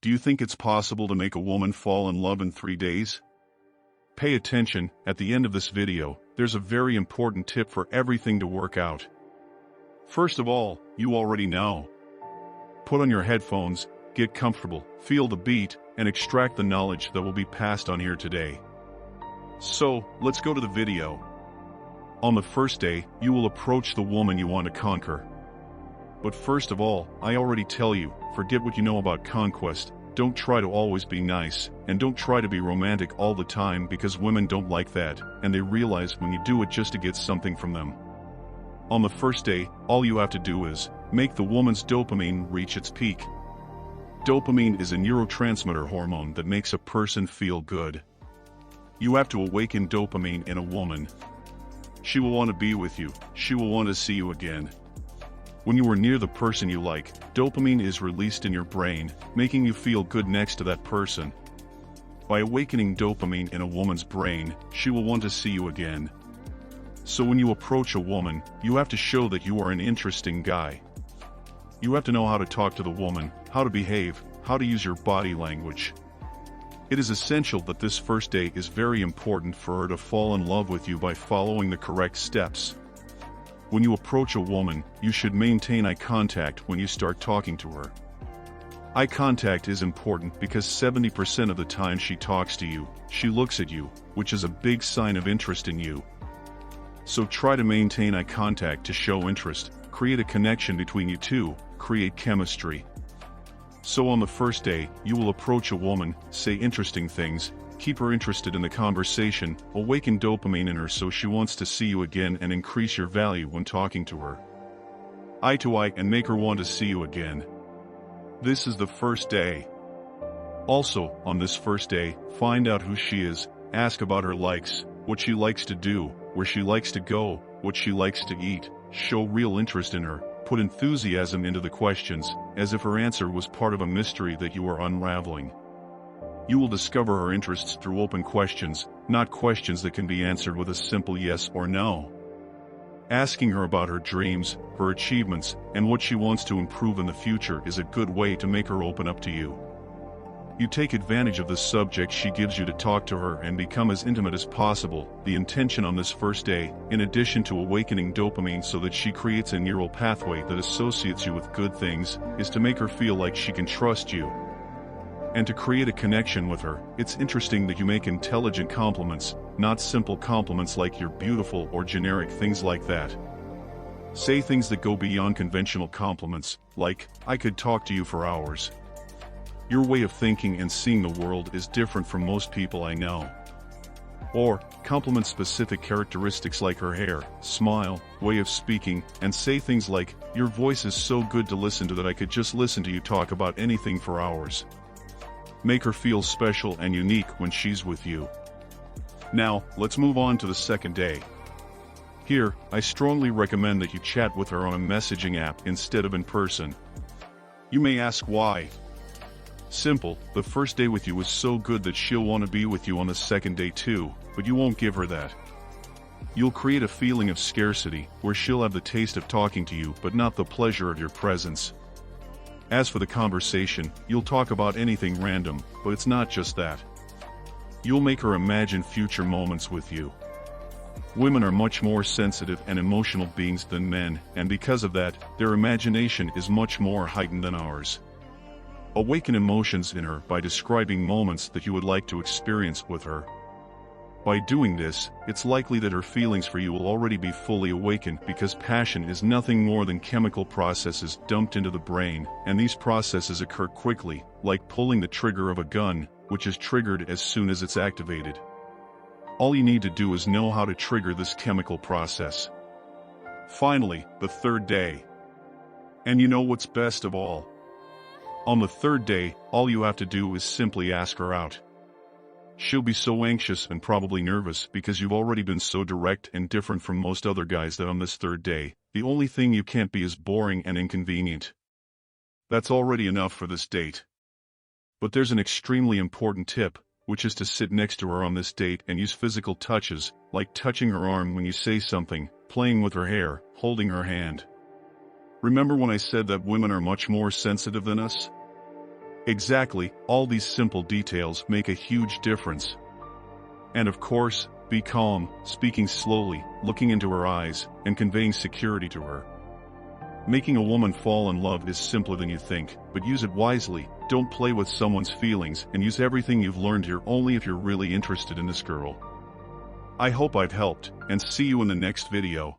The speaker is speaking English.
Do you think it's possible to make a woman fall in love in 3 days? Pay attention, at the end of this video, there's a very important tip for everything to work out. First of all, you already know. Put on your headphones, get comfortable, feel the beat, and extract the knowledge that will be passed on here today. So, let's go to the video. On the first day, you will approach the woman you want to conquer. But first of all, I already tell you, forget what you know about conquest, don't try to always be nice, and don't try to be romantic all the time because women don't like that, and they realize when you do it just to get something from them. On the first day, all you have to do is make the woman's dopamine reach its peak. Dopamine is a neurotransmitter hormone that makes a person feel good. You have to awaken dopamine in a woman. She will want to be with you, she will want to see you again. When you are near the person you like, dopamine is released in your brain, making you feel good next to that person. By awakening dopamine in a woman's brain, she will want to see you again. So when you approach a woman, you have to show that you are an interesting guy. You have to know how to talk to the woman, how to behave, how to use your body language. It is essential that this first day is very important for her to fall in love with you by following the correct steps. When you approach a woman, you should maintain eye contact when you start talking to her. Eye contact is important because 70% of the time she talks to you, she looks at you, which is a big sign of interest in you. So try to maintain eye contact to show interest, create a connection between you two, create chemistry. So on the first day, you will approach a woman, say interesting things, keep her interested in the conversation, awaken dopamine in her so she wants to see you again and increase your value when talking to her. Eye to eye and make her want to see you again. This is the first day. Also, on this first day, find out who she is, ask about her likes, what she likes to do, where she likes to go, what she likes to eat, show real interest in her, put enthusiasm into the questions, as if her answer was part of a mystery that you are unraveling. You will discover her interests through open questions, not questions that can be answered with a simple yes or no. Asking her about her dreams, her achievements, and what she wants to improve in the future is a good way to make her open up to you. You take advantage of the subject she gives you to talk to her and become as intimate as possible. The intention on this first day, in addition to awakening dopamine so that she creates a neural pathway that associates you with good things, is to make her feel like she can trust you. And to create a connection with her, it's interesting that you make intelligent compliments, not simple compliments like you're beautiful or generic things like that. Say things that go beyond conventional compliments, like, I could talk to you for hours. Your way of thinking and seeing the world is different from most people I know. Or, compliment specific characteristics like her hair, smile, way of speaking, and say things like, your voice is so good to listen to that I could just listen to you talk about anything for hours. Make her feel special and unique when she's with you. Now, let's move on to the second day. Here, I strongly recommend that you chat with her on a messaging app instead of in person. You may ask why. Simple, the first day with you was so good that she'll want to be with you on the second day too, but you won't give her that. You'll create a feeling of scarcity, where she'll have the taste of talking to you but not the pleasure of your presence. As for the conversation, you'll talk about anything random, but it's not just that. You'll make her imagine future moments with you. Women are much more sensitive and emotional beings than men, and because of that, their imagination is much more heightened than ours. Awaken emotions in her by describing moments that you would like to experience with her. By doing this, it's likely that her feelings for you will already be fully awakened because passion is nothing more than chemical processes dumped into the brain, and these processes occur quickly, like pulling the trigger of a gun, which is triggered as soon as it's activated. All you need to do is know how to trigger this chemical process. Finally, the third day. And you know what's best of all? On the third day, all you have to do is simply ask her out. She'll be so anxious and probably nervous because you've already been so direct and different from most other guys that on this third day, the only thing you can't be is boring and inconvenient. That's already enough for this date. But there's an extremely important tip, which is to sit next to her on this date and use physical touches, like touching her arm when you say something, playing with her hair, holding her hand. Remember when I said that women are much more sensitive than us? Exactly, all these simple details make a huge difference. And of course, be calm, speaking slowly, looking into her eyes, and conveying security to her. Making a woman fall in love is simpler than you think, but use it wisely. Don't play with someone's feelings, and use everything you've learned here only if you're really interested in this girl. I hope I've helped, and see you in the next video.